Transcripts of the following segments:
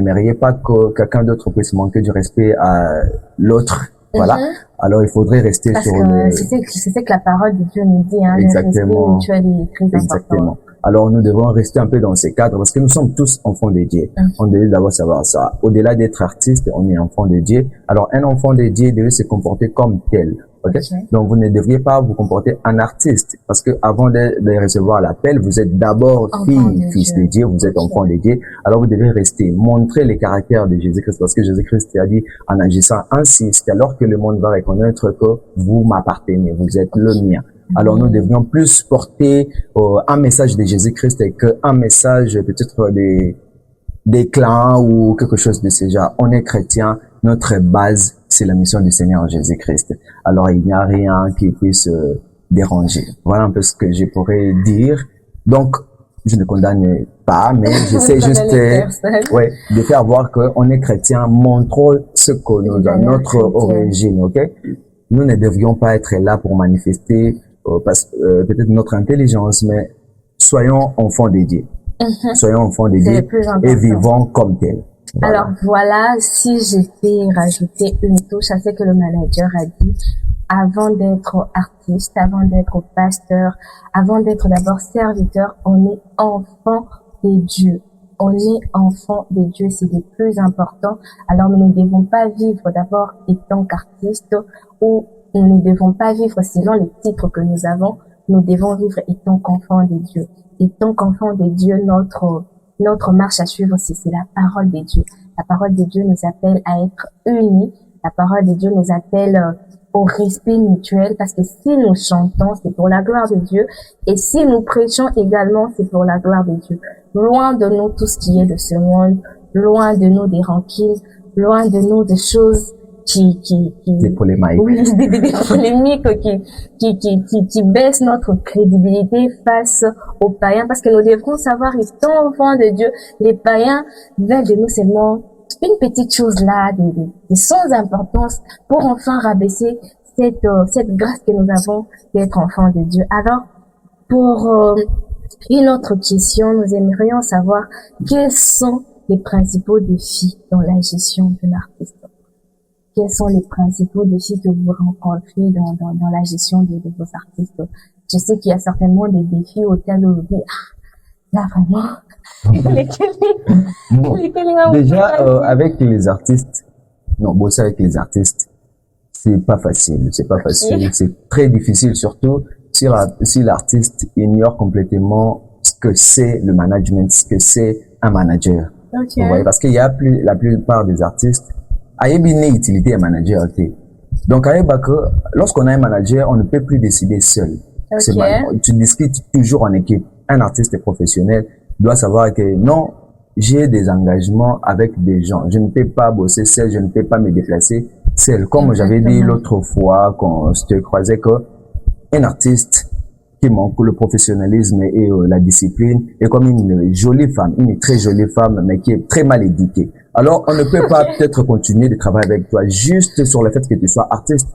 n'aimeriez pas que quelqu'un d'autre puisse manquer du respect à l'autre. Voilà. Alors, il faudrait rester Parce sur que le... c'est ce que la parole de Dieu nous dit, hein, Exactement. le respect mutuel est très important. Exactement. Alors, nous devons rester un peu dans ces cadres parce que nous sommes tous enfants de Dieu. On devait d'abord savoir ça. Au-delà d'être artiste, on est enfant de Dieu. Alors, un enfant de Dieu devait se comporter comme tel. Okay? Donc, vous ne devriez pas vous comporter en artiste parce que avant de recevoir l'appel, vous êtes d'abord fils de Dieu, vous êtes enfant de Dieu. Alors, vous devez rester, montrer les caractères de Jésus-Christ parce que Jésus-Christ a dit en agissant ainsi, c'est alors que le monde va reconnaître que vous m'appartenez, vous êtes le mien. Alors, nous devrions plus porter un message de Jésus-Christ qu'un message peut-être des clans ou quelque chose de ce genre. On est chrétien, notre base, c'est la mission du Seigneur Jésus-Christ. Alors, il n'y a rien qui puisse déranger. Voilà un peu ce que je pourrais dire. Donc, je ne condamne pas, mais j'essaie juste de faire voir qu'on est chrétien, montrons ce que nous avons, notre origine, ok? Nous ne devrions pas être là pour manifester peut-être notre intelligence, mais soyons enfants de Dieu. Soyons enfants de Dieu et vivons comme tels. Voilà. Alors voilà, si j'étais rajouter une touche à ce que le manager a dit, avant d'être artiste, avant d'être pasteur, avant d'être d'abord serviteur, on est enfant de Dieu. On est enfant de Dieu, c'est le plus important. Alors nous ne devons pas vivre d'abord étant qu'artiste ou nous ne devons pas vivre selon les titres que nous avons. Nous devons vivre étant qu'enfant de Dieu. Étant qu'enfant de Dieu, notre marche à suivre, c'est la parole de Dieu. La parole de Dieu nous appelle à être unis. La parole de Dieu nous appelle au respect mutuel parce que si nous chantons, c'est pour la gloire de Dieu. Et si nous prêchons également, c'est pour la gloire de Dieu. Loin de nous tout ce qui est de ce monde, loin de nous des rancunes, loin de nous des choses des polémiques. Oui, des polémiques qui baissent notre crédibilité face aux païens parce que nous devrons savoir, étant enfants de Dieu, les païens veulent de nous seulement une petite chose là, des sans importance pour enfin rabaisser cette grâce que nous avons d'être enfants de Dieu. Alors, pour une autre question, nous aimerions savoir quels sont les principaux défis dans la gestion de l'artiste. Quels sont les principaux défis que vous rencontrez dans la gestion de vos artistes? Je sais qu'il y a certainement des défis auxquels vous dites, là vraiment, déjà, avec les artistes, bosser avec les artistes, c'est pas facile, c'est très difficile, surtout si l'artiste ignore complètement ce que c'est le management, ce que c'est un manager. Vous voyez, parce qu'il y a la plupart des artistes, Aïebine utilité un manager. Donc, lorsqu'on a un manager, on ne peut plus décider seul. Tu discutes toujours en équipe. Un artiste professionnel doit savoir que non, j'ai des engagements avec des gens. Je ne peux pas bosser seul, je ne peux pas me déplacer seul. Comme j'avais dit l'autre fois quand je te croisais que un artiste qui manque le professionnalisme et la discipline est comme une jolie femme, une très jolie femme, mais qui est très mal éduquée. Alors, on ne peut pas peut-être continuer de travailler avec toi juste sur le fait que tu sois artiste,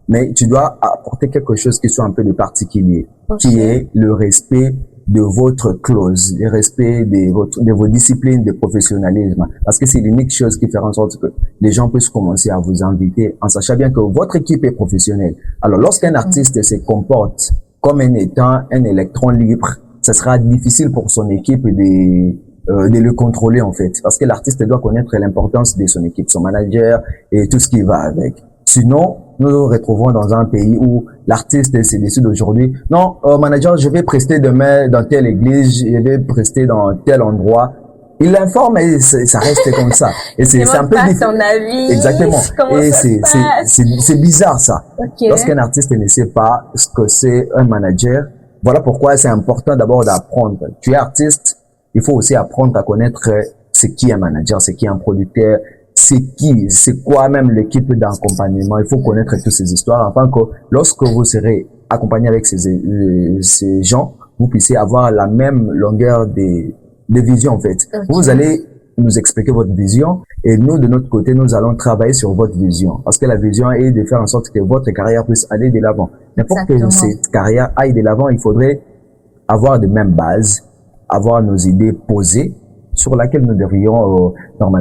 mais tu dois apporter quelque chose qui soit un peu de particulier, qui est le respect de votre clause, le respect de vos disciplines de professionnalisme, parce que c'est l'unique chose qui fera en sorte que les gens puissent commencer à vous inviter en sachant bien que votre équipe est professionnelle. Alors, lorsqu'un artiste se comporte comme un étant un électron libre, ce sera difficile pour son équipe de le contrôler en fait, parce que l'artiste doit connaître l'importance de son équipe, son manager et tout ce qui va avec. Sinon, nous nous retrouvons dans un pays où l'artiste se décide aujourd'hui, non, manager, je vais prester demain dans telle église, je vais prester dans tel endroit. Il l'informe et ça reste comme ça. Et c'est un peu difficile. Exactement. Et c'est bizarre ça. Lorsqu'un artiste ne sait pas ce que c'est un manager, voilà pourquoi c'est important d'abord d'apprendre. Tu es artiste, il faut aussi apprendre à connaître ce qui est un manager, ce qui est un producteur, c'est quoi même l'équipe d'accompagnement. Il faut connaître toutes ces histoires afin que lorsque vous serez accompagné avec ces gens, vous puissiez avoir la même longueur de vision en fait. Vous allez nous expliquer votre vision et nous de notre côté nous allons travailler sur votre vision parce que la vision est de faire en sorte que votre carrière puisse aller de l'avant. Mais pour que cette carrière aille de l'avant, il faudrait avoir de mêmes bases, avoir nos idées posées sur laquelle nous devrions normalement